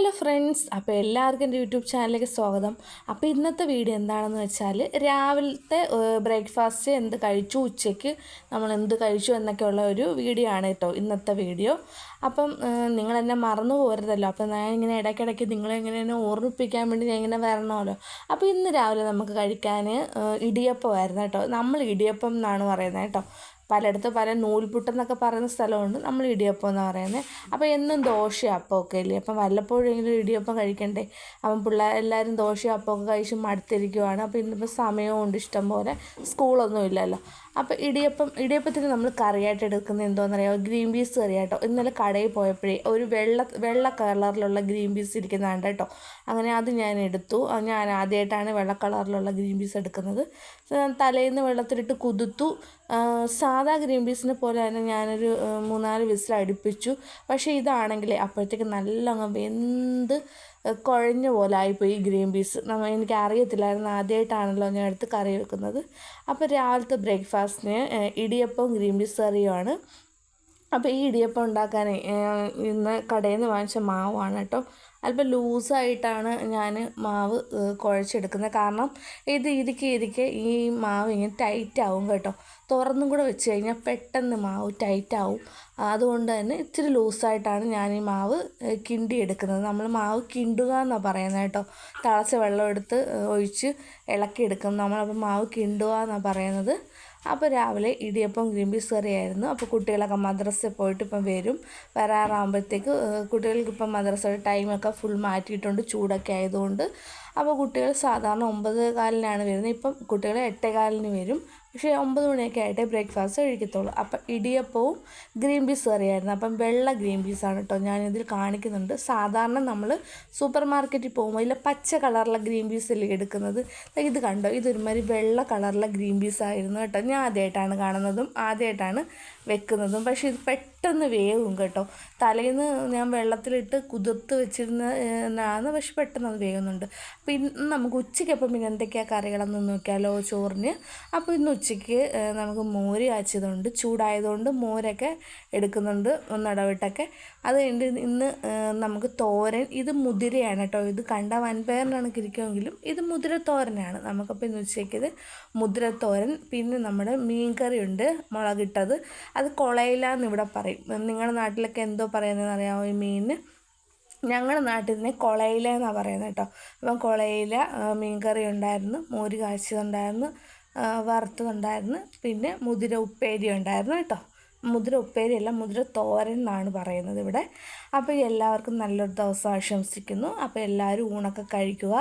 Hello friends, അപ്പോൾ എല്ലാവർക്കും എൻ്റെ യൂട്യൂബ് ചാനലിലേക്ക് സ്വാഗതം. അപ്പോൾ ഇന്നത്തെ വീഡിയോ എന്താണെന്ന് വെച്ചാൽ രാവിലത്തെ ബ്രേക്ക്ഫാസ്റ്റ് എന്ത് കഴിച്ചു, ഉച്ചയ്ക്ക് നമ്മൾ എന്ത് കഴിച്ചു എന്നൊക്കെയുള്ള ഒരു വീഡിയോ ആണ് കേട്ടോ ഇന്നത്തെ വീഡിയോ. അപ്പം നിങ്ങളെന്നെ മറന്നു പോകരുതല്ലോ. അപ്പം ഞാൻ ഇങ്ങനെ ഇടയ്ക്കിടയ്ക്ക് നിങ്ങളെങ്ങനെ ഓർമ്മിപ്പിക്കാൻ വേണ്ടി ഞാൻ ഇങ്ങനെ വരണമല്ലോ. അപ്പോൾ ഇന്ന് രാവിലെ നമുക്ക് കഴിക്കാൻ ഇടിയപ്പമായിരുന്നു കേട്ടോ. നമ്മൾ ഇടിയപ്പം എന്നാണ് പറയുന്നത് കേട്ടോ. പലയിടത്തും പല നൂൽപുട്ടെന്നൊക്കെ പറയുന്ന സ്ഥലമുണ്ട്, നമ്മൾ ഇടിയപ്പം എന്ന് പറയുന്നത്. അപ്പോൾ എന്നും ദോശയും അപ്പമൊക്കെ ഇല്ലേ, അപ്പം വല്ലപ്പോഴെങ്കിലും ഇടിയപ്പം കഴിക്കണ്ടേ. അപ്പം എല്ലാവരും ദോശയും അപ്പമൊക്കെ കഴിച്ച് മടുത്തിരിക്കുവാണ്. അപ്പോൾ ഇന്നിപ്പോൾ സമയവും ഉണ്ട്, ഇഷ്ടം പോലെ സ്കൂളൊന്നും ഇല്ലല്ലോ. അപ്പോൾ ഇടിയപ്പത്തിന് നമ്മൾ കറിയായിട്ട് എടുക്കുന്നത് എന്തോന്നറിയാമോ? ഗ്രീൻ പീസ് കറി കേട്ടോ. ഇന്നലെ കടയിൽ പോയപ്പോഴേ ഒരു വെള്ള കളറിലുള്ള ഗ്രീൻ പീസ് ഇരിക്കുന്നതാണ് കേട്ടോ. അങ്ങനെ അത് ഞാൻ എടുത്തു. ഞാൻ ആദ്യമായിട്ടാണ് വെള്ള കളറിലുള്ള ഗ്രീൻ പീസ് എടുക്കുന്നത്. തലേന്ന് വെള്ളത്തിലിട്ട് കുതിർത്തു. സാധാ ഗ്രീൻ പീസിനെ പോലെ തന്നെ ഞാനൊരു 3-4 വിസിൽ അടുപ്പിച്ചു. പക്ഷേ ഇതാണെങ്കിൽ അപ്പോഴത്തേക്ക് നല്ല വെന്ത് കുഴഞ്ഞ പോലെ ആയിപ്പോയി ഗ്രീൻ പീസ്. എനിക്ക് അറിയത്തില്ലായിരുന്നു, ആദ്യമായിട്ടാണല്ലോ ഞാൻ എടുത്ത് കറി വെക്കുന്നത്. അപ്പോൾ രാവിലത്തെ ബ്രേക്ക്ഫാസ്റ്റിന് ഇടിയപ്പവും ഗ്രീൻ പീസ് കറിയുമാണ്. അപ്പോൾ ഈ ഇടിയപ്പം ഉണ്ടാക്കാൻ ഇന്ന് കടയിൽ നിന്ന് വാങ്ങിച്ച മാവാണ് കേട്ടോ. അല്പം ലൂസായിട്ടാണ് ഞാൻ മാവ് കുഴച്ചെടുക്കുന്നത്. കാരണം ഇരിക്കെ ഈ മാവ് ഇങ്ങനെ ടൈറ്റാവും കേട്ടോ. തുറന്നും കൂടെ വെച്ച് കഴിഞ്ഞാൽ പെട്ടെന്ന് മാവ് ടൈറ്റാവും. അതുകൊണ്ട് തന്നെ ഇച്ചിരി ലൂസായിട്ടാണ് ഞാൻ ഈ മാവ് കിണ്ടിയെടുക്കുന്നത്. നമ്മൾ മാവ് കിണ്ടുക എന്നാണ് പറയുന്നത് കേട്ടോ. തിളച്ച വെള്ളം എടുത്ത് ഒഴിച്ച് ഇളക്കിയെടുക്കും നമ്മളപ്പോൾ മാവ് കിണ്ടുക എന്നാണ് പറയുന്നത്. അപ്പോൾ രാവിലെ ഇടിയപ്പം ഗ്രീൻ പീസ് കറിയായിരുന്നു. അപ്പോൾ കുട്ടികളൊക്കെ മദ്രസയിൽ പോയിട്ട് ഇപ്പം വരാറാകുമ്പോഴത്തേക്ക് കുട്ടികൾക്ക് ഇപ്പം മദ്രസയുടെ ടൈമൊക്കെ ഫുൾ മാറ്റിയിട്ടുണ്ട്, ചൂടൊക്കെ ആയതുകൊണ്ട്. അപ്പോൾ കുട്ടികൾ സാധാരണ 9:15 വരുന്നത്. ഇപ്പം കുട്ടികൾ 8:15 വരും. പക്ഷേ 9 മണിയൊക്കെ ആയിട്ടേ ബ്രേക്ക്ഫാസ്റ്റ് കഴിക്കത്തുള്ളൂ. അപ്പം ഇടിയപ്പവും ഗ്രീൻ പീസ് കറിയായിരുന്നു. അപ്പം വെള്ള ഗ്രീൻ പീസാണ് കേട്ടോ ഞാനിതിൽ കാണിക്കുന്നുണ്ട്. സാധാരണ നമ്മൾ സൂപ്പർ മാർക്കറ്റിൽ പോകുമ്പോൾ ഇതിൽ പച്ച കളറിലെ ഗ്രീൻ പീസല്ലേ എടുക്കുന്നത്. ഇത് കണ്ടോ, ഇതൊരുമാതിരി വെള്ള കളറിലെ ഗ്രീൻ പീസായിരുന്നു കേട്ടോ. ഞാൻ ആദ്യമായിട്ടാണ് കാണുന്നതും ആദ്യമായിട്ടാണ് വെക്കുന്നതും. പക്ഷേ ഇത് പെട്ടെന്ന് വേവും കേട്ടോ. തലേന്ന് ഞാൻ വെള്ളത്തിലിട്ട് കുതിർത്ത് വെച്ചിരുന്നതാണ്, പക്ഷെ പെട്ടെന്ന് അത് വേകുന്നുണ്ട്. അപ്പോൾ ഇന്ന് നമുക്ക് ഉച്ചയ്ക്കപ്പം പിന്നെ എന്തൊക്കെയാണ് കറികളെന്ന് നോക്കിയാലോ ചോറിന്. അപ്പോൾ ഇന്ന് ഉച്ചയ്ക്ക് നമുക്ക് മോര് കാച്ചിയതുണ്ട്. ചൂടായതുകൊണ്ട് മോരൊക്കെ എടുക്കുന്നുണ്ട് ഒന്നിടവിട്ടൊക്കെ. അത് കഴിഞ്ഞ് ഇന്ന് നമുക്ക് തോരൻ. ഇത് മുതിരയാണ് കേട്ടോ. ഇത് കണ്ട വൻപയറിനാണ് ഇരിക്കുമെങ്കിലും ഇത് മുതിരത്തോരനാണ്. നമുക്കപ്പോൾ ഇന്ന് ഉച്ചയ്ക്ക് ഇത് മുതിരത്തോരൻ. പിന്നെ നമ്മുടെ മീൻകറിയുണ്ട്, മുളകിട്ടത്. അത് കൊളയില എന്നിവിടെ പറയും. നിങ്ങളുടെ നാട്ടിലൊക്കെ എന്തോ പറയുന്നതെന്ന് അറിയാമോ ഈ മീനിന്? ഞങ്ങളുടെ നാട്ടിൽ നിന്ന് കൊളയില എന്നാണ് പറയുന്നത് കേട്ടോ. അപ്പം കൊളയില മീൻകറി ഉണ്ടായിരുന്നു, മോര് കാച്ചിയതുണ്ടായിരുന്നു, വറുത്തതുണ്ടായിരുന്നു, പിന്നെ മുതിര ഉപ്പേരി ഉണ്ടായിരുന്നു കേട്ടോ. മുതിര ഉപ്പേരിയല്ല, മുതിര തോരൻ എന്നാണ് പറയുന്നത് ഇവിടെ. അപ്പോൾ എല്ലാവർക്കും നല്ലൊരു ദിവസം ആശംസിക്കുന്നു. അപ്പോൾ എല്ലാവരും ഊണൊക്കെ കഴിക്കുക.